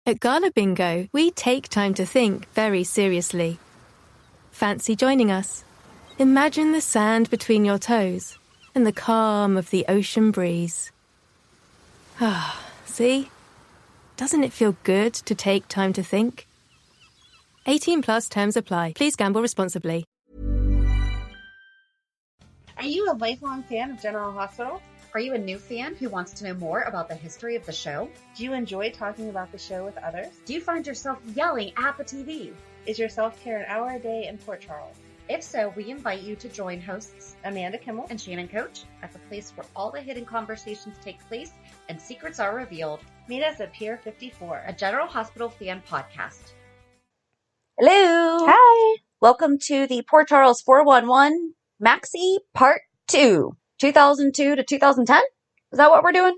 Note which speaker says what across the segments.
Speaker 1: At Gala Bingo, we take time to think very seriously. Fancy joining us? Imagine the sand between your toes and the calm of the ocean breeze. Ah, see? Doesn't it feel good to take time to think? 18 plus terms apply. Please gamble responsibly.
Speaker 2: Are you a lifelong fan of General Hospital?
Speaker 3: Are you a new fan who wants to know more about the history of the show?
Speaker 2: Do you enjoy talking about the show with others?
Speaker 3: Do you find yourself yelling at the TV?
Speaker 2: Is your self-care an hour a day in Port Charles?
Speaker 3: If so, we invite you to join hosts
Speaker 2: Amanda Kimmel
Speaker 3: and Shannon Coach at the place where all the hidden conversations take place and secrets are revealed.
Speaker 2: Meet us at Pier 54,
Speaker 3: a General Hospital fan podcast.
Speaker 4: Hello.
Speaker 2: Hi.
Speaker 4: Welcome to the Port Charles 411 Maxie Part 2, 2002 to 2010. Is that what we're doing?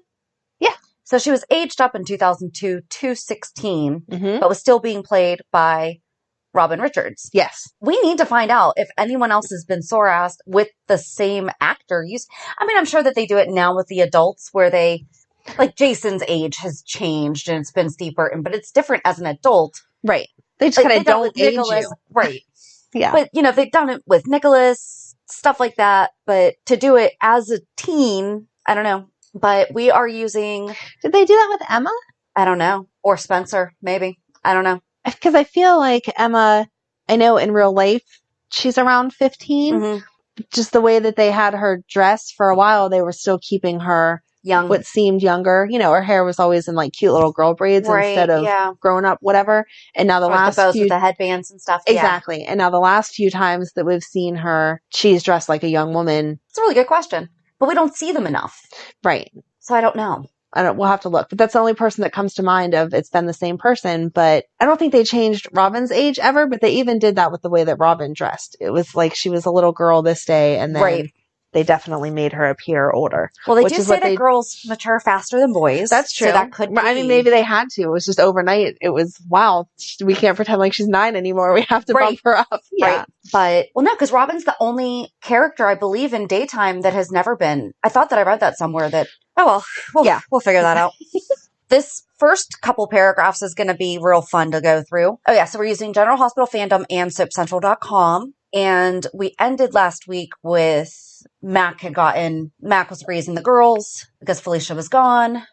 Speaker 2: Yeah.
Speaker 4: So she was aged up in 2002 to 16, but was still being played by Robin Richards.
Speaker 2: Yes.
Speaker 4: We need to find out if anyone else has been sore-assed with the same actor. I'm sure that they do it now with the adults where they, like Jason's age has changed and it's been steeper, but it's different as an adult.
Speaker 2: Right. They just kind of don't age
Speaker 4: Nicholas,
Speaker 2: you.
Speaker 4: Right.
Speaker 2: Yeah.
Speaker 4: But, they've done it with Nicholas, stuff like that. But to do it as a teen, I don't know. But we are using...
Speaker 2: Did they do that with Emma?
Speaker 4: I don't know. Or Spencer, maybe. I don't know.
Speaker 2: Because I feel like Emma, I know in real life, she's around 15.
Speaker 4: Mm-hmm.
Speaker 2: Just the way that they had her dressed for a while, they were still keeping her
Speaker 4: young,
Speaker 2: what seemed younger. Her hair was always in like cute little girl braids instead of grown up, whatever. And now the last
Speaker 4: the bows
Speaker 2: few,
Speaker 4: with the headbands and stuff.
Speaker 2: Exactly. And now the last few times that we've seen her, she's dressed like a young woman.
Speaker 4: It's a really good question, but we don't see them enough.
Speaker 2: Right.
Speaker 4: So I don't know.
Speaker 2: We'll have to look, but that's the only person that comes to mind of it's been the same person, but I don't think they changed Robin's age ever, but they even did that with the way that Robin dressed. It was like she was a little girl this day and then they definitely made her appear older.
Speaker 4: Well, they do say that girls mature faster than boys.
Speaker 2: That's true.
Speaker 4: So that could be.
Speaker 2: I mean, maybe they had to. It was just overnight. It was, wow, we can't pretend like she's 9 anymore. We have to bump her up. Yeah.
Speaker 4: Right. But, no, because Robin's the only character, I believe, in daytime that has never been. I thought that I read that somewhere that, we'll figure that out. This first couple paragraphs is going to be real fun to go through. Oh, yeah. So we're using General Hospital Fandom and SoapCentral.com. And we ended last week with Mac was raising the girls because Felicia was gone.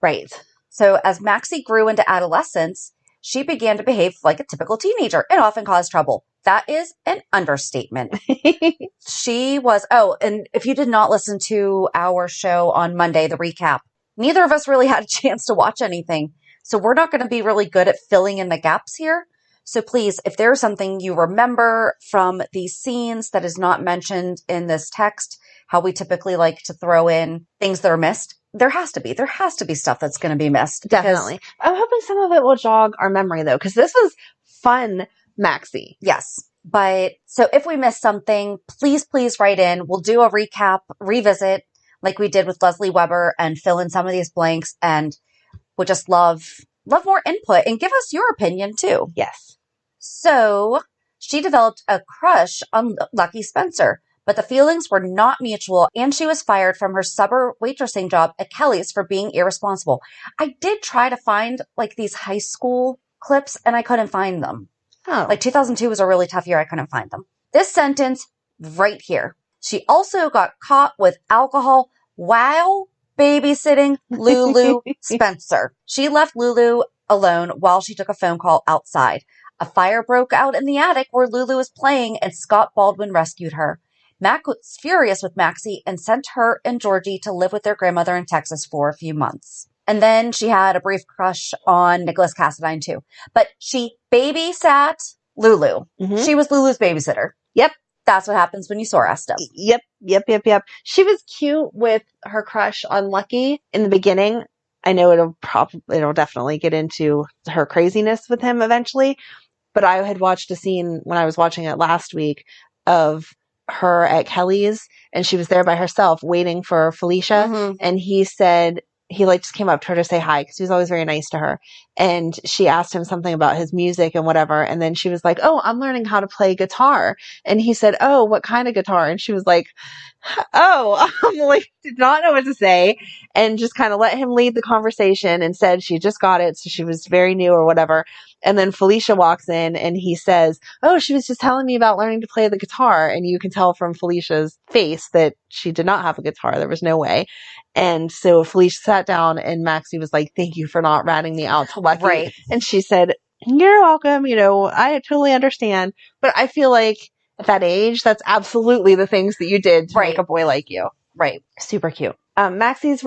Speaker 2: Right.
Speaker 4: So as Maxie grew into adolescence, she began to behave like a typical teenager and often caused trouble. That is an understatement. She was, and if you did not listen to our show on Monday, the recap, neither of us really had a chance to watch anything. So we're not going to be really good at filling in the gaps here. So please, if there's something you remember from these scenes that is not mentioned in this text, how we typically like to throw in things that are missed, there has to be stuff that's going to be missed.
Speaker 2: Definitely. I'm hoping some of it will jog our memory though, because this was fun, Maxie.
Speaker 4: Yes. But so if we missed something, please write in. We'll do a recap, revisit like we did with Leslie Weber and fill in some of these blanks. And we'll just love more input and give us your opinion too.
Speaker 2: Yes.
Speaker 4: So she developed a crush on Lucky Spencer, but the feelings were not mutual and she was fired from her summer waitressing job at Kelly's for being irresponsible. I did try to find like these high school clips and I couldn't find them.
Speaker 2: Oh.
Speaker 4: Like 2002 was a really tough year. I couldn't find them. This sentence right here. She also got caught with alcohol while babysitting Lulu Spencer. She left Lulu alone while she took a phone call outside. A fire broke out in the attic where Lulu was playing and Scott Baldwin rescued her. Mac was furious with Maxie and sent her and Georgie to live with their grandmother in Texas for a few months. And then she had a brief crush on Nicholas Cassadine too. But she babysat Lulu. Mm-hmm. She was Lulu's babysitter.
Speaker 2: Yep.
Speaker 4: That's what happens when you sore-ass stuff.
Speaker 2: Yep. She was cute with her crush on Lucky in the beginning. I know it'll definitely get into her craziness with him eventually. But I had watched a scene when I was watching it last week of her at Kelly's and she was there by herself waiting for Felicia. Mm-hmm. And he said, he like just came up to her to say hi because he was always very nice to her. And she asked him something about his music and whatever. And then she was like, oh, I'm learning how to play guitar. And he said, oh, what kind of guitar? And she was like, oh, like did not know what to say and just kind of let him lead the conversation and said she just got it. So she was very new or whatever. And then Felicia walks in and he says, oh, she was just telling me about learning to play the guitar. And you can tell from Felicia's face that she did not have a guitar. There was no way. And so Felicia sat down and Maxie was like, thank you for not ratting me out to Lucky.
Speaker 4: Right.
Speaker 2: And she said, you're welcome. You know, I totally understand. But I feel like at that age, that's absolutely the things that you did to make a boy like you.
Speaker 4: Right.
Speaker 2: Super cute. Maxie's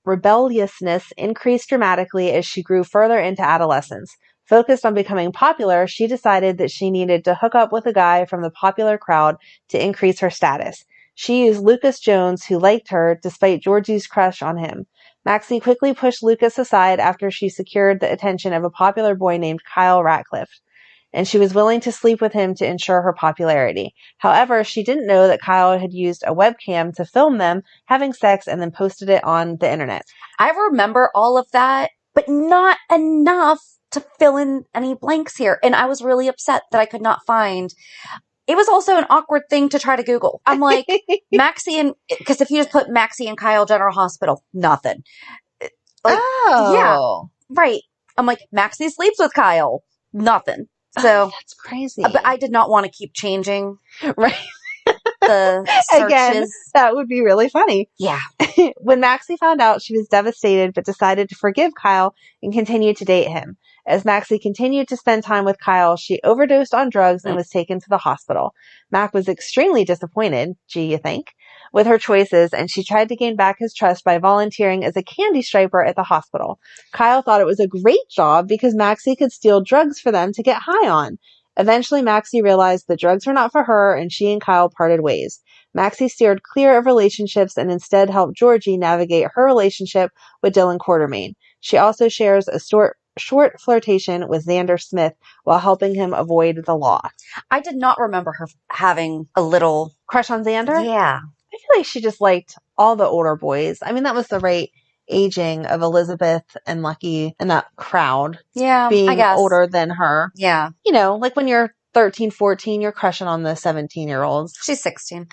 Speaker 2: rebelliousness increased dramatically as she grew further into adolescence. Focused on becoming popular, she decided that she needed to hook up with a guy from the popular crowd to increase her status. She used Lucas Jones, who liked her, despite Georgie's crush on him. Maxie quickly pushed Lucas aside after she secured the attention of a popular boy named Kyle Ratcliffe, and she was willing to sleep with him to ensure her popularity. However, she didn't know that Kyle had used a webcam to film them having sex and then posted it on the internet.
Speaker 4: I remember all of that, but not enough to fill in any blanks here. And I was really upset that I could not find. It was also an awkward thing to try to Google. I'm like, Maxie and, because if you just put Maxie and Kyle General Hospital, nothing. Like, yeah, right. I'm like, Maxie sleeps with Kyle, nothing. So
Speaker 2: that's crazy.
Speaker 4: But I did not want to keep changing.
Speaker 2: Right.
Speaker 4: The searches.
Speaker 2: Again, that would be really funny.
Speaker 4: Yeah.
Speaker 2: When Maxie found out, she was devastated, but decided to forgive Kyle and continue to date him. As Maxie continued to spend time with Kyle, she overdosed on drugs and was taken to the hospital. Mac was extremely disappointed, gee, you think, with her choices, and she tried to gain back his trust by volunteering as a candy striper at the hospital. Kyle thought it was a great job because Maxie could steal drugs for them to get high on. Eventually, Maxie realized the drugs were not for her, and she and Kyle parted ways. Maxie steered clear of relationships and instead helped Georgie navigate her relationship with Dylan Quartermain. She also shares a short flirtation with Xander Smith while helping him avoid the law.
Speaker 4: I did not remember her having a little
Speaker 2: crush on Xander.
Speaker 4: Yeah.
Speaker 2: I feel like she just liked all the older boys. I mean, that was the right aging of Elizabeth and Lucky and that crowd.
Speaker 4: Yeah,
Speaker 2: being
Speaker 4: I guess.
Speaker 2: older than her.
Speaker 4: Yeah.
Speaker 2: You know, like when you're 13, 14, you're crushing on the 17-year-olds.
Speaker 4: She's 16.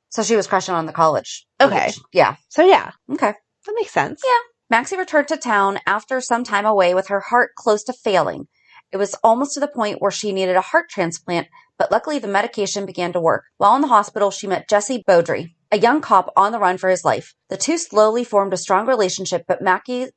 Speaker 4: So she was crushing on the college.
Speaker 2: Okay.
Speaker 4: Age. Yeah.
Speaker 2: So yeah.
Speaker 4: Okay.
Speaker 2: That makes sense.
Speaker 4: Yeah. Maxie returned to town after some time away with her heart close to failing. It was almost to the point where she needed a heart transplant, but luckily the medication began to work. While in the hospital, she met Jesse Beaudry, a young cop on the run for his life. The two slowly formed a strong relationship, but Maxie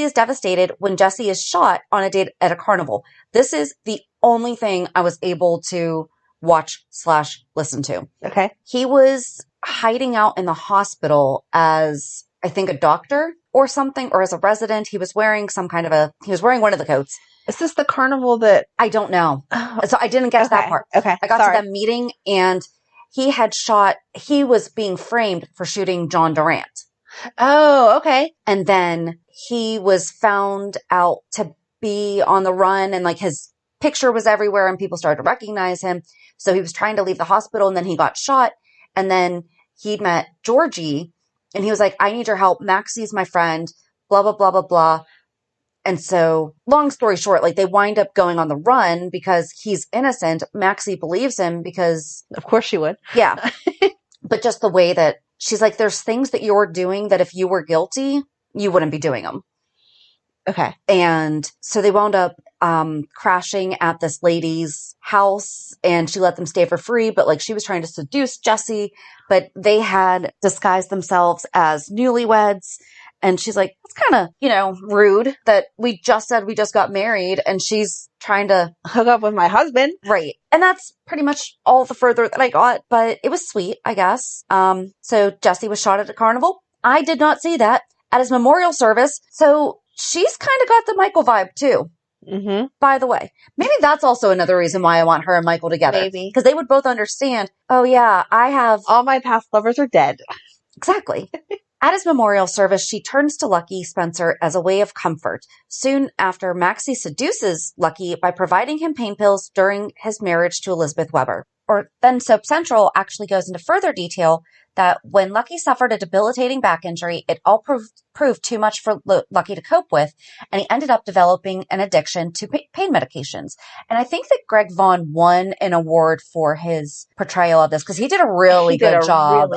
Speaker 4: is devastated when Jesse is shot on a date at a carnival. This is the only thing I was able to watch/listen to.
Speaker 2: Okay.
Speaker 4: He was hiding out in the hospital as, I think, a doctor or something, or as a resident. He was wearing he was wearing one of the coats.
Speaker 2: Is this the carnival that...
Speaker 4: I don't know. So I didn't get to that part.
Speaker 2: Okay.
Speaker 4: I got to the meeting and he was being framed for shooting John Durant.
Speaker 2: Oh, okay.
Speaker 4: And then he was found out to be on the run and like his picture was everywhere and people started to recognize him. So he was trying to leave the hospital and then he got shot. And then he'd met Georgie and he was like, I need your help. Maxie's my friend, blah, blah, blah, blah, blah. And so long story short, like they wind up going on the run because he's innocent. Maxie believes him because...
Speaker 2: Of course she would.
Speaker 4: Yeah. But just the way that she's like, there's things that you're doing that if you were guilty, you wouldn't be doing them.
Speaker 2: Okay.
Speaker 4: And so they wound up crashing at this lady's house and she let them stay for free. But like she was trying to seduce Jesse, but they had disguised themselves as newlyweds. And she's like, it's kind of, rude that we just said we just got married and she's trying to
Speaker 2: hook up with my husband.
Speaker 4: Right. And that's pretty much all the further that I got, but it was sweet, I guess. So Jesse was shot at a carnival. I did not see that at his memorial service. So she's kind of got the Michael vibe too.
Speaker 2: Mm-hmm.
Speaker 4: By the way, maybe that's also another reason why I want her and Michael together.
Speaker 2: Maybe.
Speaker 4: Because they would both understand, oh yeah, I have...
Speaker 2: all my past lovers are dead.
Speaker 4: Exactly. At his memorial service, she turns to Lucky Spencer as a way of comfort. Soon after, Maxie seduces Lucky by providing him pain pills during his marriage to Elizabeth Weber. Then Soap Central actually goes into further detail that when Lucky suffered a debilitating back injury, it all proved too much for Lucky to cope with, and he ended up developing an addiction to pain medications. And I think that Greg Vaughn won an award for his portrayal of this because he did a really good job.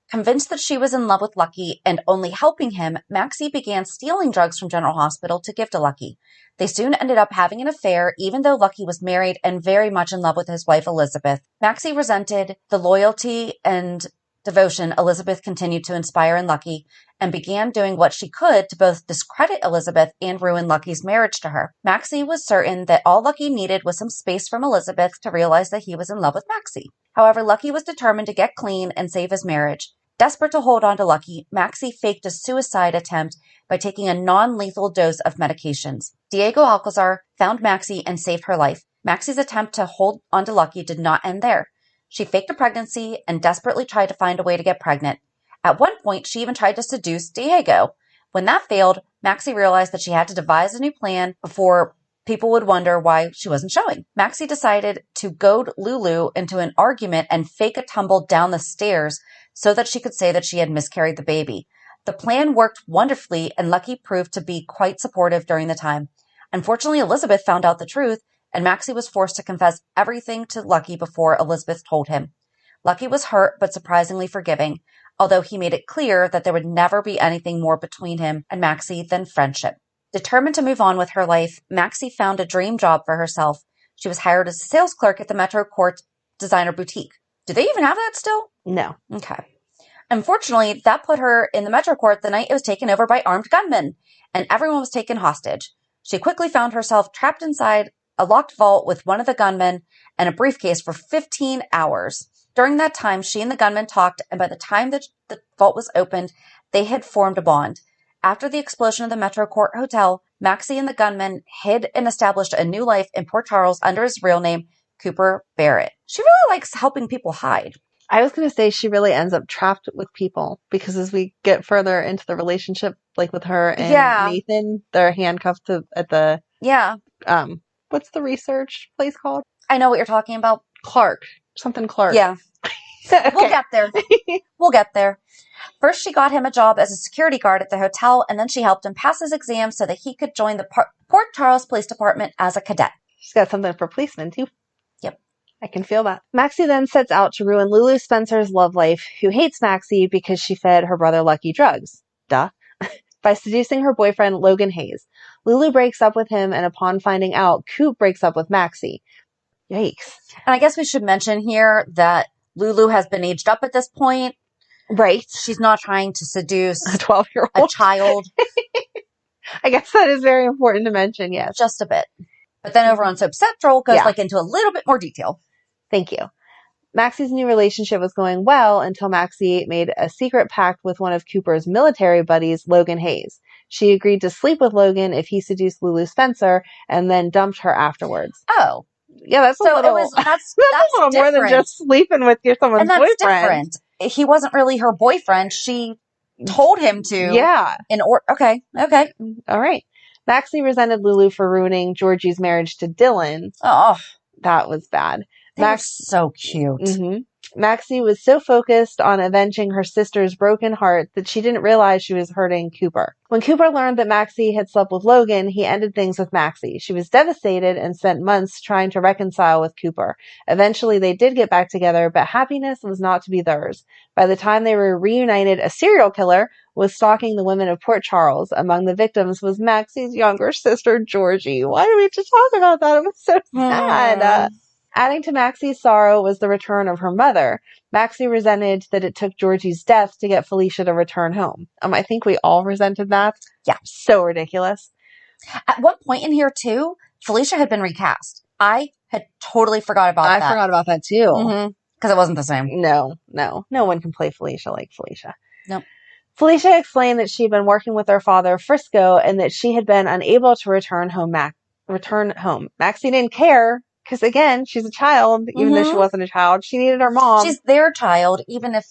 Speaker 4: Convinced that she was in love with Lucky and only helping him, Maxie began stealing drugs from General Hospital to give to Lucky. They soon ended up having an affair, even though Lucky was married and very much in love with his wife, Elizabeth. Maxie resented the loyalty and devotion Elizabeth continued to inspire in Lucky and began doing what she could to both discredit Elizabeth and ruin Lucky's marriage to her. Maxie was certain that all Lucky needed was some space from Elizabeth to realize that he was in love with Maxie. However, Lucky was determined to get clean and save his marriage. Desperate to hold on to Lucky, Maxie faked a suicide attempt by taking a non-lethal dose of medications. Diego Alcazar found Maxie and saved her life. Maxie's attempt to hold on to Lucky did not end there. She faked a pregnancy and desperately tried to find a way to get pregnant. At one point, she even tried to seduce Diego. When that failed, Maxie realized that she had to devise a new plan before people would wonder why she wasn't showing. Maxie decided to goad Lulu into an argument and fake a tumble down the stairs so that she could say that she had miscarried the baby. The plan worked wonderfully, and Lucky proved to be quite supportive during the time. Unfortunately, Elizabeth found out the truth, and Maxie was forced to confess everything to Lucky before Elizabeth told him. Lucky was hurt, but surprisingly forgiving, although he made it clear that there would never be anything more between him and Maxie than friendship. Determined to move on with her life, Maxie found a dream job for herself. She was hired as a sales clerk at the Metro Court Designer Boutique. Do they even have that still?
Speaker 2: No.
Speaker 4: Okay. Unfortunately, that put her in the Metro Court the night it was taken over by armed gunmen, and everyone was taken hostage. She quickly found herself trapped inside a locked vault with one of the gunmen and a briefcase for 15 hours. During that time, she and the gunman talked, and by the time that the vault was opened, they had formed a bond. After the explosion of the Metro Court Hotel, Maxie and the gunman hid and established a new life in Port Charles under his real name, Cooper Barrett. She really likes helping people hide.
Speaker 2: I was going to say she really ends up trapped with people because as we get further into the relationship, like with her and Nathan, they're handcuffed at the what's the research place called?
Speaker 4: I know what you're talking about.
Speaker 2: Clark.
Speaker 4: Yeah.
Speaker 2: Okay.
Speaker 4: We'll get there. First, she got him a job as a security guard at the hotel, and then she helped him pass his exams so that he could join the Port Charles Police Department as a cadet.
Speaker 2: She's got something for policemen, too.
Speaker 4: Yep.
Speaker 2: I can feel that. Maxie then sets out to ruin Lulu Spencer's love life, who hates Maxie because she fed her brother Lucky drugs. Duh. By seducing her boyfriend, Logan Hayes. Lulu breaks up with him, and upon finding out, Coop breaks up with Maxie. Yikes.
Speaker 4: And I guess we should mention here that Lulu has been aged up at this point.
Speaker 2: Right.
Speaker 4: She's not trying to seduce
Speaker 2: a 12-year-old.
Speaker 4: A child.
Speaker 2: I guess that is very important to mention, yes.
Speaker 4: Just a bit. But then over on Soap Central goes into a little bit more detail.
Speaker 2: Thank you. Maxie's new relationship was going well until Maxie made a secret pact with one of Cooper's military buddies, Logan Hayes. She agreed to sleep with Logan if he seduced Lulu Spencer and then dumped her afterwards.
Speaker 4: Oh.
Speaker 2: Yeah, that's
Speaker 4: so
Speaker 2: a little,
Speaker 4: that's
Speaker 2: a little more than just sleeping with someone's boyfriend.
Speaker 4: Different. He wasn't really her boyfriend. She told him to.
Speaker 2: Yeah.
Speaker 4: Okay.
Speaker 2: All right. Maxie resented Lulu for ruining Georgie's marriage to Dylan.
Speaker 4: Oh.
Speaker 2: That was bad.
Speaker 4: Max so cute.
Speaker 2: Mm-hmm. Maxie was so focused on avenging her sister's broken heart that she didn't realize she was hurting Cooper. When Cooper learned that Maxie had slept with Logan, he ended things with Maxie. She was devastated and spent months trying to reconcile with Cooper. Eventually, they did get back together, but happiness was not to be theirs. By the time they were reunited, a serial killer was stalking the women of Port Charles. Among the victims was Maxie's younger sister, Georgie. Why do we have to talk about that? It was so sad. Adding to Maxie's sorrow was the return of her mother. Maxie resented that it took Georgie's death to get Felicia to return home. I think we all resented that.
Speaker 4: Yeah.
Speaker 2: So ridiculous.
Speaker 4: At one point in here, too, Felicia had been recast. I had totally forgot about that.
Speaker 2: I forgot about that, too.
Speaker 4: Because it wasn't the same.
Speaker 2: No. No one can play Felicia like Felicia.
Speaker 4: Nope.
Speaker 2: Felicia explained that she had been working with her father, Frisco, and that she had been unable to return home. Maxie didn't care. Because, again, she's a child, even though she wasn't a child. She needed her mom.
Speaker 4: She's their child, even if,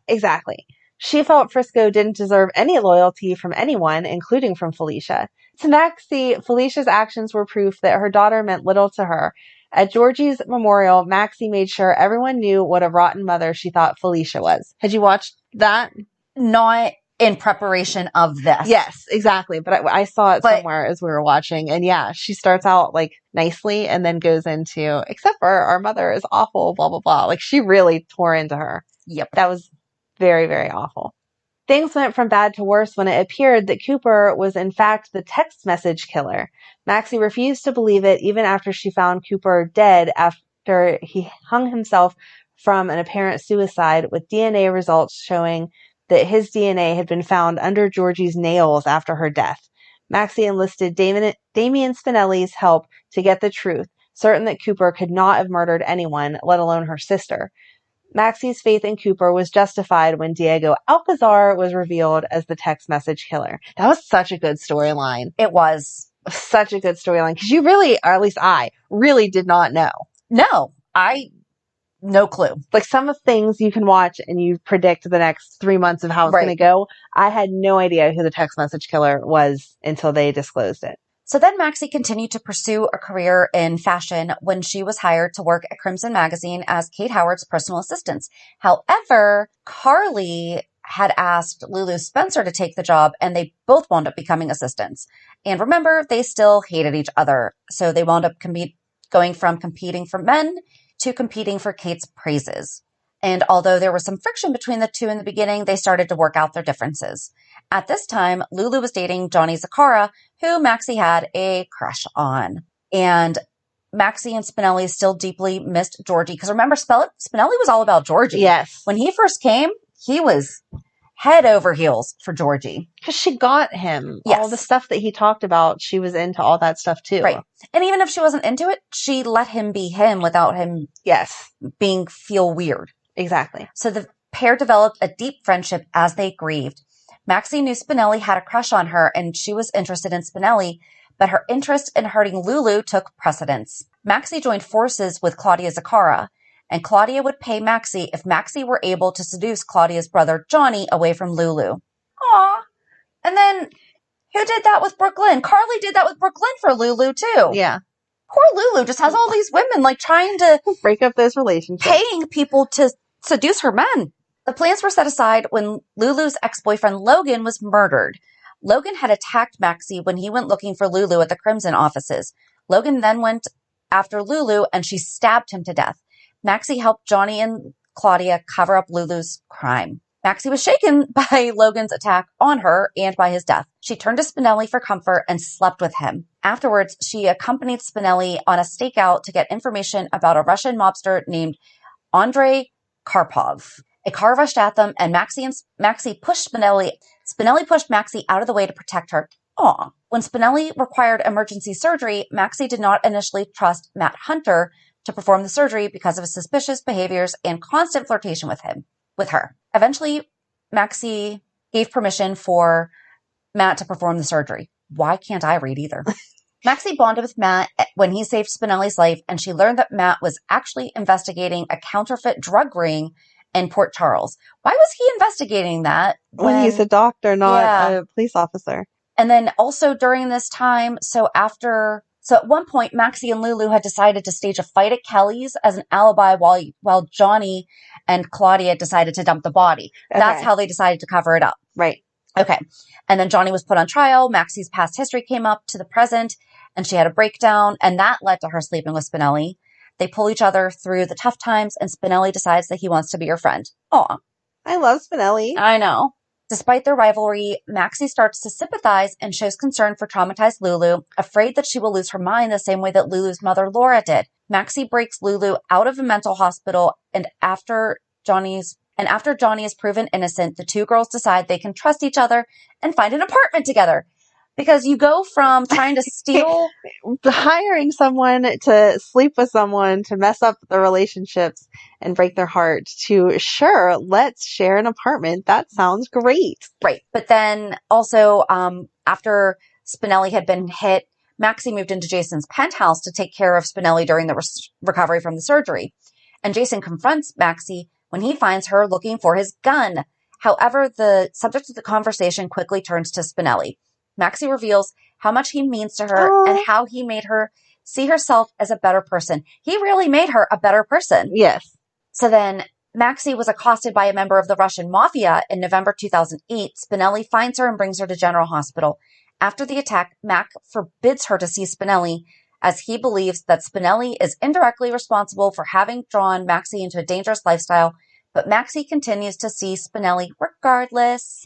Speaker 2: Exactly. She felt Frisco didn't deserve any loyalty from anyone, including from Felicia. To Maxie, Felicia's actions were proof that her daughter meant little to her, At Georgie's memorial, Maxie made sure everyone knew what a rotten mother she thought Felicia was. Had you watched that?
Speaker 4: Not in preparation of this.
Speaker 2: Yes, exactly. But I saw it somewhere as we were watching. And yeah, she starts out like nicely and then goes into, except for our mother is awful, blah, blah, blah. Like she really tore into her.
Speaker 4: Yep.
Speaker 2: That was very, very awful. Things went from bad to worse when it appeared that Cooper was in fact the text message killer. Maxie refused to believe it even after she found Cooper dead after he hung himself from an apparent suicide, with DNA results showing that his DNA had been found under Georgie's nails after her death. Maxie enlisted Damien Spinelli's help to get the truth, certain that Cooper could not have murdered anyone, let alone her sister. Maxie's faith in Cooper was justified when Diego Alcazar was revealed as the text message killer. That was such a good storyline.
Speaker 4: It was.
Speaker 2: Such a good storyline. Because you really, or at least I, really did not know.
Speaker 4: No, no clue.
Speaker 2: Like some of the things you can watch and you predict the next 3 months of how it's going to go. I had no idea who the text message killer was until they disclosed it.
Speaker 4: So then Maxie continued to pursue a career in fashion when she was hired to work at Crimson Magazine as Kate Howard's personal assistant. However, Carly had asked Lulu Spencer to take the job, and they both wound up becoming assistants. And remember, they still hated each other. So they wound up going from competing for men to competing for Kate's praises. And although there was some friction between the two in the beginning, they started to work out their differences. At this time, Lulu was dating Johnny Zaccara, who Maxie had a crush on. And Maxie and Spinelli still deeply missed Georgie. Because remember, Spinelli was all about Georgie.
Speaker 2: Yes.
Speaker 4: When he first came, he was head over heels for Georgie.
Speaker 2: Because she got him.
Speaker 4: Yes.
Speaker 2: All the stuff that he talked about, she was into all that stuff too.
Speaker 4: Right. And even if she wasn't into it, she let him be him without him feel weird.
Speaker 2: Exactly.
Speaker 4: So the pair developed a deep friendship as they grieved. Maxie knew Spinelli had a crush on her and she was interested in Spinelli, but her interest in hurting Lulu took precedence. Maxie joined forces with Claudia Zaccara, and Claudia would pay Maxie if Maxie were able to seduce Claudia's brother Johnny away from Lulu. Aw. And then who did that with Brooklyn? Carly did that with Brooklyn for Lulu too.
Speaker 2: Yeah.
Speaker 4: Poor Lulu just has all these women like trying to
Speaker 2: break up those relationships,
Speaker 4: paying people to seduce her men. The plans were set aside when Lulu's ex-boyfriend Logan was murdered. Logan had attacked Maxie when he went looking for Lulu at the Crimson offices. Logan then went after Lulu and she stabbed him to death. Maxie helped Johnny and Claudia cover up Lulu's crime. Maxie was shaken by Logan's attack on her and by his death. She turned to Spinelli for comfort and slept with him. Afterwards, she accompanied Spinelli on a stakeout to get information about a Russian mobster named Andrei Karpov. A car rushed at them, and Maxie pushed Spinelli. Spinelli pushed Maxie out of the way to protect her. Aw. When Spinelli required emergency surgery, Maxie did not initially trust Matt Hunter to perform the surgery because of his suspicious behaviors and constant flirtation with her. Eventually, Maxie gave permission for Matt to perform the surgery. Why can't I read either? Maxie bonded with Matt when he saved Spinelli's life, and she learned that Matt was actually investigating a counterfeit drug ring in Port Charles. Why was he investigating that?
Speaker 2: When he's a doctor, not a police officer.
Speaker 4: And then also during this time, so at one point, Maxie and Lulu had decided to stage a fight at Kelly's as an alibi while Johnny and Claudia decided to dump the body. Okay. That's how they decided to cover it up.
Speaker 2: Right.
Speaker 4: Okay. And then Johnny was put on trial. Maxie's past history came up to the present and she had a breakdown, and that led to her sleeping with Spinelli. They pull each other through the tough times, and Spinelli decides that he wants to be her friend. Aw.
Speaker 2: I love Spinelli.
Speaker 4: I know. Despite their rivalry, Maxie starts to sympathize and shows concern for traumatized Lulu, afraid that she will lose her mind the same way that Lulu's mother Laura did. Maxie breaks Lulu out of a mental hospital, and after Johnny is proven innocent, the two girls decide they can trust each other and find an apartment together. Because you go from trying to steal...
Speaker 2: hiring someone to sleep with someone to mess up their relationships and break their heart to, sure, let's share an apartment. That sounds great.
Speaker 4: Right. But then also, after Spinelli had been hit, Maxie moved into Jason's penthouse to take care of Spinelli during the recovery from the surgery. And Jason confronts Maxie when he finds her looking for his gun. However, the subject of the conversation quickly turns to Spinelli. Maxie reveals how much he means to her and how he made her see herself as a better person. He really made her a better person.
Speaker 2: Yes.
Speaker 4: So then Maxie was accosted by a member of the Russian mafia in November 2008. Spinelli finds her and brings her to General Hospital. After the attack, Mac forbids her to see Spinelli as he believes that Spinelli is indirectly responsible for having drawn Maxie into a dangerous lifestyle, but Maxie continues to see Spinelli regardless.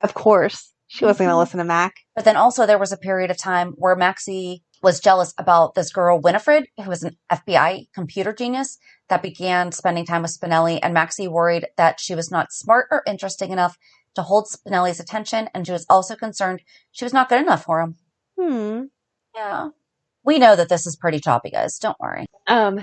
Speaker 2: Of course. She wasn't going to listen to Mac.
Speaker 4: But then also there was a period of time where Maxie was jealous about this girl, Winifred, who was an FBI computer genius that began spending time with Spinelli, and Maxie worried that she was not smart or interesting enough to hold Spinelli's attention, and she was also concerned she was not good enough for him. Yeah. We know that this is pretty choppy, guys. Don't worry.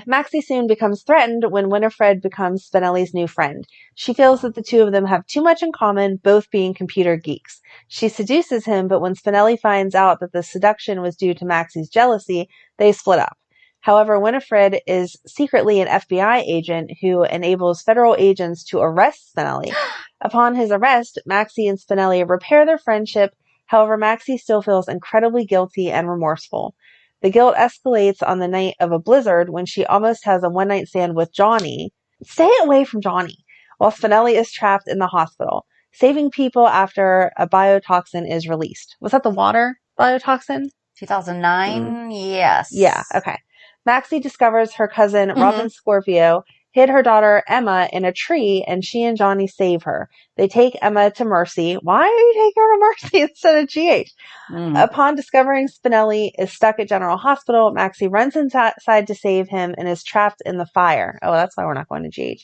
Speaker 2: Maxie soon becomes threatened when Winifred becomes Spinelli's new friend. She feels that the two of them have too much in common, both being computer geeks. She seduces him, but when Spinelli finds out that the seduction was due to Maxie's jealousy, they split up. However, Winifred is secretly an FBI agent who enables federal agents to arrest Spinelli. Upon his arrest, Maxie and Spinelli repair their friendship. However, Maxie still feels incredibly guilty and remorseful. The guilt escalates on the night of a blizzard when she almost has a one-night stand with Johnny. Stay away from Johnny. While Spinelli is trapped in the hospital, saving people after a biotoxin is released. Was that the water biotoxin?
Speaker 4: 2009? Yes.
Speaker 2: Yeah, okay. Maxie discovers her cousin, Robin Scorpio, hid her daughter, Emma, in a tree, and she and Johnny save her. They take Emma to Mercy. Why are you taking her to Mercy instead of GH? Upon discovering Spinelli is stuck at General Hospital, Maxie runs inside to save him and is trapped in the fire. Oh, that's why we're not going to GH.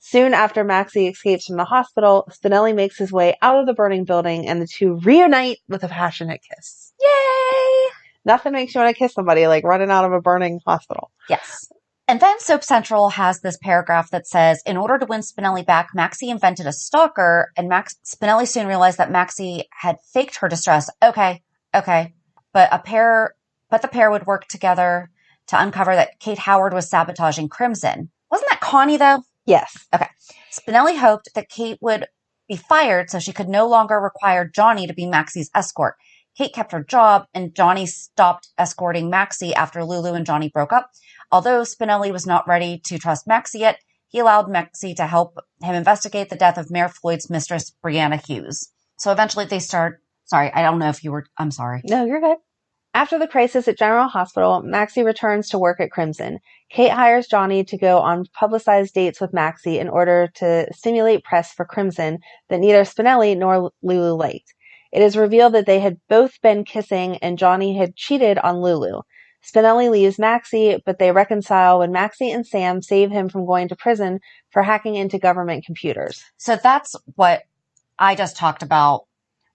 Speaker 2: Soon after Maxie escapes from the hospital, Spinelli makes his way out of the burning building, and the two reunite with a passionate kiss.
Speaker 4: Yay!
Speaker 2: Nothing makes you want to kiss somebody like running out of a burning hospital.
Speaker 4: Yes. And then Soap Central has this paragraph that says, in order to win Spinelli back, Maxie invented a stalker, and Spinelli soon realized that Maxie had faked her distress. Okay. But the pair would work together to uncover that Kate Howard was sabotaging Crimson. Wasn't that Connie, though?
Speaker 2: Yes.
Speaker 4: Okay. Spinelli hoped that Kate would be fired so she could no longer require Johnny to be Maxie's escort. Kate kept her job, and Johnny stopped escorting Maxie after Lulu and Johnny broke up. Although Spinelli was not ready to trust Maxie yet, he allowed Maxie to help him investigate the death of Mayor Floyd's mistress, Brianna Hughes. So eventually they start... Sorry, I don't know if you were... I'm sorry.
Speaker 2: No, you're good. After the crisis at General Hospital, Maxie returns to work at Crimson. Kate hires Johnny to go on publicized dates with Maxie in order to stimulate press for Crimson that neither Spinelli nor Lulu liked. It is revealed that they had both been kissing and Johnny had cheated on Lulu. Spinelli leaves Maxie, but they reconcile when Maxie and Sam save him from going to prison for hacking into government computers.
Speaker 4: So that's what I just talked about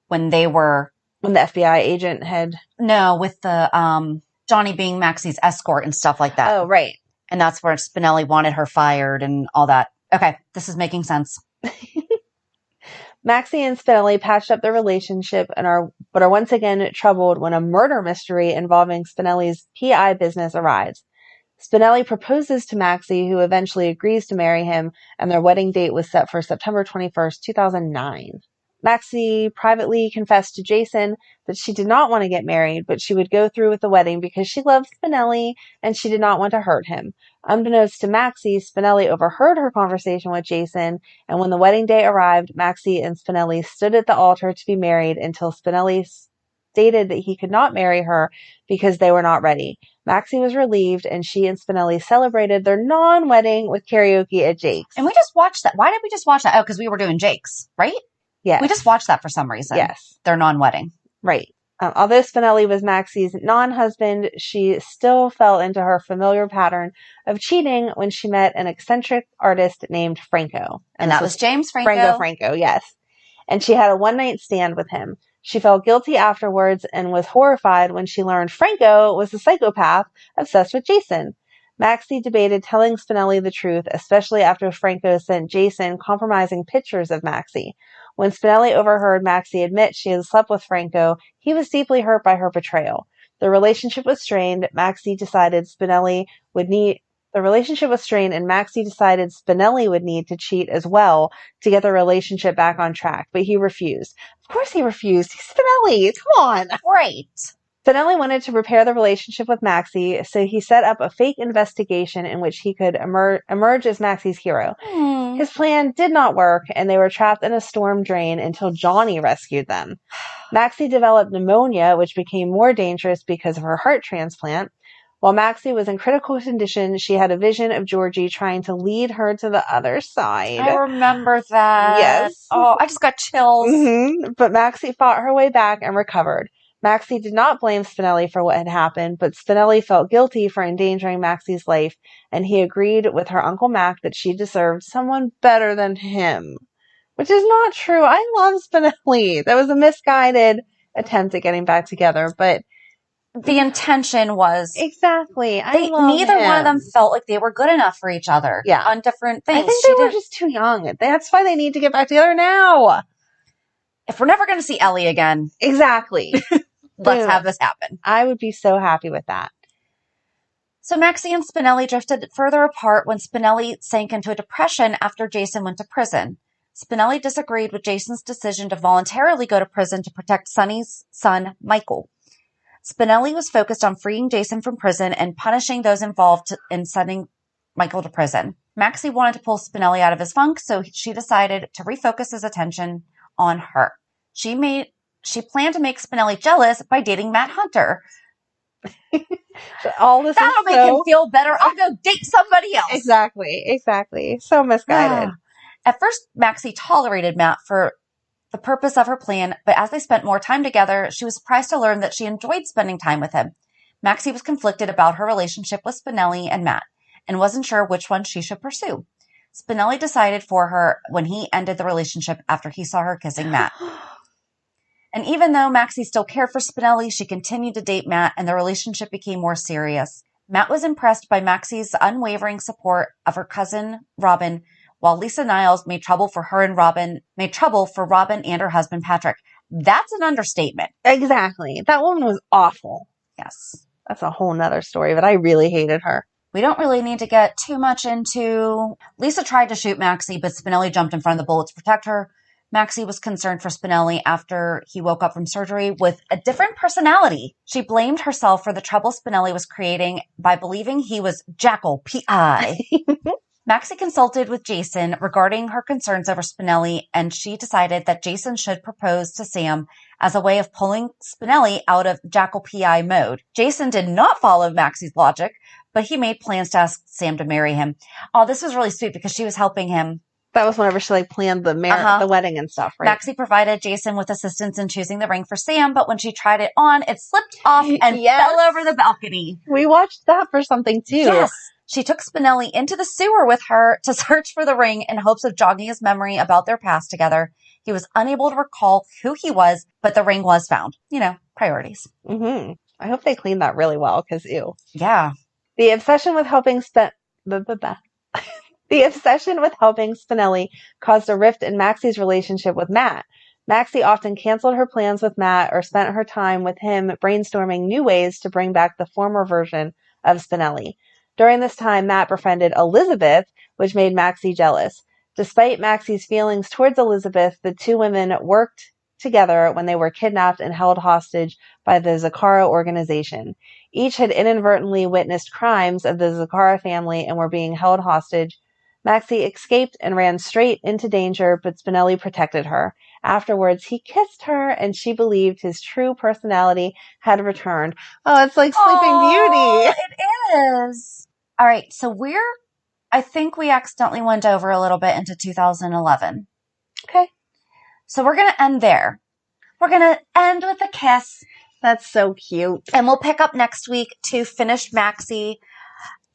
Speaker 4: when they were...
Speaker 2: When the FBI agent had...
Speaker 4: No, with the Johnny being Maxie's escort and stuff like that.
Speaker 2: Oh, right.
Speaker 4: And that's where Spinelli wanted her fired and all that. Okay, this is making sense.
Speaker 2: Maxie and Spinelli patched up their relationship but are once again troubled when a murder mystery involving Spinelli's PI business arrives. Spinelli proposes to Maxie, who eventually agrees to marry him, and their wedding date was set for September 21st, 2009. Maxie privately confessed to Jason that she did not want to get married, but she would go through with the wedding because she loved Spinelli and she did not want to hurt him. Unbeknownst to Maxie, Spinelli overheard her conversation with Jason, and when the wedding day arrived, Maxie and Spinelli stood at the altar to be married until Spinelli stated that he could not marry her because they were not ready. Maxie was relieved, and she and Spinelli celebrated their non-wedding with karaoke at Jake's.
Speaker 4: And we just watched that. Why did we just watch that? Oh, because we were doing Jake's, right?
Speaker 2: Yes.
Speaker 4: We just watched that for some reason.
Speaker 2: Yes.
Speaker 4: Their non-wedding.
Speaker 2: Right. Although Spinelli was Maxie's non-husband, she still fell into her familiar pattern of cheating when she met an eccentric artist named Franco.
Speaker 4: And that was James Franco.
Speaker 2: Franco, yes. And she had a one-night stand with him. She felt guilty afterwards and was horrified when she learned Franco was a psychopath obsessed with Jason. Maxie debated telling Spinelli the truth, especially after Franco sent Jason compromising pictures of Maxie. When Spinelli overheard Maxie admit she had slept with Franco, he was deeply hurt by her betrayal. The relationship was strained. And Maxie decided Spinelli would need to cheat as well to get the relationship back on track, but he refused. Of course he refused. He's Spinelli. Come on.
Speaker 4: Right.
Speaker 2: Spinelli wanted to repair the relationship with Maxie, so he set up a fake investigation in which he could emerge as Maxie's hero. His plan did not work, and they were trapped in a storm drain until Johnny rescued them. Maxie developed pneumonia, which became more dangerous because of her heart transplant. While Maxie was in critical condition, she had a vision of Georgie trying to lead her to the other side.
Speaker 4: I remember that.
Speaker 2: Yes.
Speaker 4: Oh, I just got chills.
Speaker 2: But Maxie fought her way back and recovered. Maxie did not blame Spinelli for what had happened, but Spinelli felt guilty for endangering Maxie's life, and he agreed with her Uncle Mac that she deserved someone better than him. Which is not true. I love Spinelli. That was a misguided attempt at getting back together, but
Speaker 4: the intention was
Speaker 2: exactly.
Speaker 4: Neither one of them felt like they were good enough for each other.
Speaker 2: Yeah.
Speaker 4: On different things.
Speaker 2: I think they were just too young. That's why they need to get back together now.
Speaker 4: If we're never going to see Ellie again.
Speaker 2: Exactly.
Speaker 4: Let's have this happen.
Speaker 2: I would be so happy with that.
Speaker 4: So Maxie and Spinelli drifted further apart when Spinelli sank into a depression after Jason went to prison. Spinelli disagreed with Jason's decision to voluntarily go to prison to protect Sonny's son, Michael. Spinelli was focused on freeing Jason from prison and punishing those involved in sending Michael to prison. Maxie wanted to pull Spinelli out of his funk, so she decided to refocus his attention on her. She planned to make Spinelli jealous by dating Matt Hunter.
Speaker 2: All this
Speaker 4: That'll make him feel better. I'll go date somebody else.
Speaker 2: Exactly. So misguided.
Speaker 4: At first, Maxie tolerated Matt for the purpose of her plan, but as they spent more time together, she was surprised to learn that she enjoyed spending time with him. Maxie was conflicted about her relationship with Spinelli and Matt, and wasn't sure which one she should pursue. Spinelli decided for her when he ended the relationship after he saw her kissing Matt. And even though Maxie still cared for Spinelli, she continued to date Matt, and the relationship became more serious. Matt was impressed by Maxie's unwavering support of her cousin Robin, while Lisa Niles made trouble for Robin and her husband Patrick. That's an understatement.
Speaker 2: Exactly. That woman was awful.
Speaker 4: Yes.
Speaker 2: That's a whole nother story, but I really hated her.
Speaker 4: We don't really need to get too much into... Lisa tried to shoot Maxie, but Spinelli jumped in front of the bullet to protect her. Maxie was concerned for Spinelli after he woke up from surgery with a different personality. She blamed herself for the trouble Spinelli was creating by believing he was Jackal, P.I. Maxie consulted with Jason regarding her concerns over Spinelli, and she decided that Jason should propose to Sam as a way of pulling Spinelli out of Jackal P.I. mode. Jason did not follow Maxie's logic, but he made plans to ask Sam to marry him. Oh, this was really sweet because she was helping him.
Speaker 2: That was whenever she planned the wedding and stuff, right?
Speaker 4: Maxie provided Jason with assistance in choosing the ring for Sam, but when she tried it on, it slipped off and fell over the balcony.
Speaker 2: We watched that for something too.
Speaker 4: Yes. She took Spinelli into the sewer with her to search for the ring in hopes of jogging his memory about their past together. He was unable to recall who he was, but the ring was found. Priorities.
Speaker 2: Mm-hmm. I hope they cleaned that really well, because ew.
Speaker 4: Yeah.
Speaker 2: The obsession with helping Spinelli caused a rift in Maxie's relationship with Matt. Maxie often canceled her plans with Matt or spent her time with him brainstorming new ways to bring back the former version of Spinelli. During this time, Matt befriended Elizabeth, which made Maxie jealous. Despite Maxie's feelings towards Elizabeth, the two women worked together when they were kidnapped and held hostage by the Zakara organization. Each had inadvertently witnessed crimes of the Zakara family and were being held hostage. Maxie escaped and ran straight into danger, but Spinelli protected her. Afterwards, he kissed her, and she believed his true personality had returned. Oh, it's like Sleeping Beauty.
Speaker 4: It is. All right, so I think we accidentally went over a little bit into 2011.
Speaker 2: Okay.
Speaker 4: So we're going to end there. We're going to end with a kiss.
Speaker 2: That's so cute.
Speaker 4: And we'll pick up next week to finish Maxie.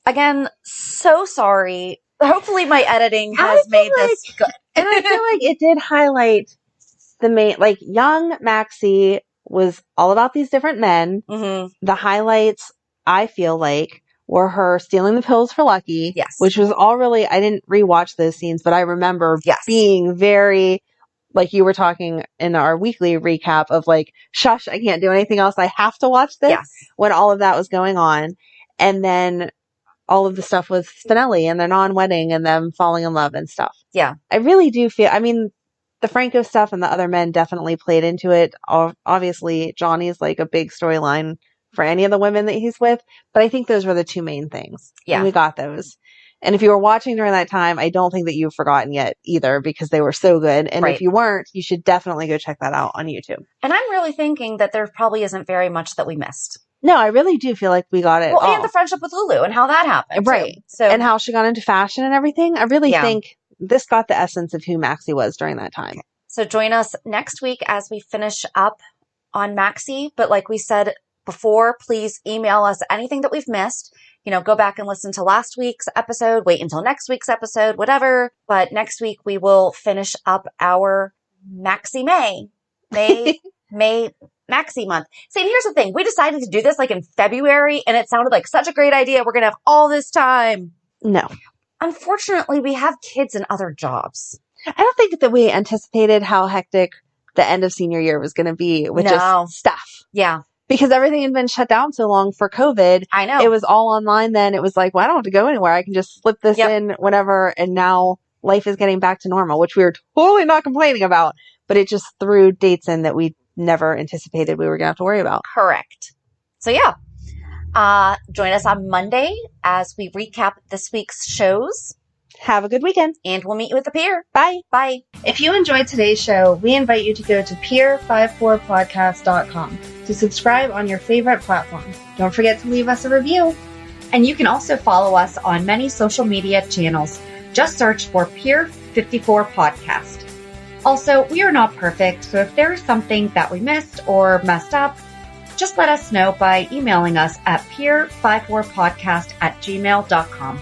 Speaker 4: Again, so sorry. Hopefully my editing has made this good.
Speaker 2: And I feel like it did highlight the main, young Maxie was all about these different men.
Speaker 4: Mm-hmm.
Speaker 2: The highlights, I feel like, were her stealing the pills for Lucky.
Speaker 4: Yes.
Speaker 2: Which was all really, I didn't rewatch those scenes, but I remember being very, like you were talking in our weekly recap of shush, I can't do anything else. I have to watch this.
Speaker 4: Yes.
Speaker 2: When all of that was going on. And then all of the stuff with Spinelli and their non-wedding and them falling in love and stuff.
Speaker 4: Yeah.
Speaker 2: I really do feel, the Franco stuff and the other men definitely played into it. Obviously, Johnny's like a big storyline for any of the women that he's with, but I think those were the two main things.
Speaker 4: Yeah.
Speaker 2: And we got those. And if you were watching during that time, I don't think that you've forgotten yet either, because they were so good. And
Speaker 4: Right.
Speaker 2: if you weren't, you should definitely go check that out on YouTube.
Speaker 4: And I'm really thinking that there probably isn't very much that we missed.
Speaker 2: No, I really do feel like we got it
Speaker 4: Well,
Speaker 2: all.
Speaker 4: and the friendship with Lulu and how that happened.
Speaker 2: Right.
Speaker 4: Too. So,
Speaker 2: And how she got into fashion and everything. I really
Speaker 4: Yeah.
Speaker 2: think this got the essence of who Maxie was during that time.
Speaker 4: so join us next week as we finish up on Maxie. But like we said before, please email us anything that we've missed. Go back and listen to last week's episode, wait until next week's episode, whatever. But next week we will finish up our Maxie May Maxie month. See, and here's the thing. We decided to do this like in February, and it sounded like such a great idea. We're going to have all this time.
Speaker 2: No.
Speaker 4: Unfortunately, we have kids and other jobs.
Speaker 2: I don't think that we anticipated how hectic the end of senior year was going to be with
Speaker 4: No.
Speaker 2: just stuff.
Speaker 4: Yeah,
Speaker 2: Because everything had been shut down so long for COVID.
Speaker 4: I know.
Speaker 2: It was all online then. It was like, well, I don't have to go anywhere. I can just slip this
Speaker 4: Yep.
Speaker 2: in whenever. And now life is getting back to normal, which we were totally not complaining about. But it just threw dates in that we never anticipated we were going to have to worry about.
Speaker 4: Correct. So yeah, join us on Monday as we recap this week's shows,
Speaker 2: Have a good weekend.
Speaker 4: and we'll meet you at the pier.
Speaker 2: Bye.
Speaker 4: Bye.
Speaker 2: If you enjoyed today's show, we invite you to go to peer54podcast.com to subscribe on your favorite platform. Don't forget to leave us a review.
Speaker 3: And you can also follow us on many social media channels. Just search for Peer 54 Podcast. Also, we are not perfect, so if there is something that we missed or messed up, just let us know by emailing us at peer54podcast@gmail.com.